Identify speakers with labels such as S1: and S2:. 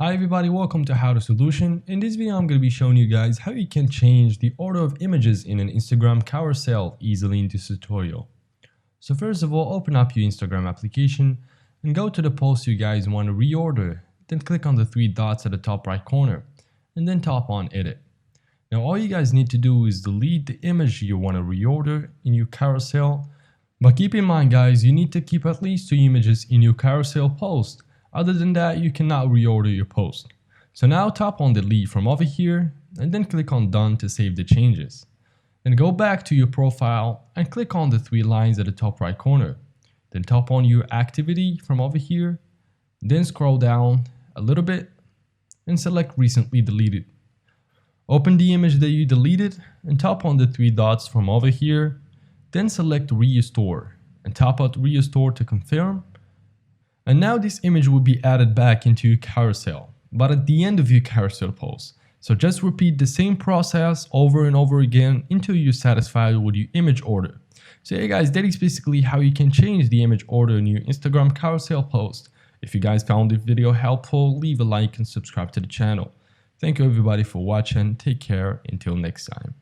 S1: Hi everybody, welcome to How to Solution. In this video I'm going to be showing you guys how you can change the order of images in an Instagram carousel easily in this tutorial. So first of all, open up your Instagram application and go to the post you guys want to reorder. Then click on the three dots at the top right corner and then tap on edit. Now all you guys need to do is delete the image you want to reorder in your carousel. But keep in mind guys, you need to keep at least 2 images in your carousel post. Other than that, you cannot reorder your post. So now tap on delete from over here and then click on done to save the changes. Then go back to your profile and click on the 3 lines at the top right corner. Then tap on your activity from over here. Then scroll down a little bit and select recently deleted. Open the image that you deleted and tap on the 3 dots from over here. Then select restore and tap out restore to confirm. And now this image will be added back into your carousel, but at the end of your carousel post. So just repeat the same process over and over again until you're satisfied with your image order. So yeah guys, that is basically how you can change the image order in your Instagram carousel post. If you guys found this video helpful, leave a like and subscribe to the channel. Thank you everybody for watching. Take care. Until next time.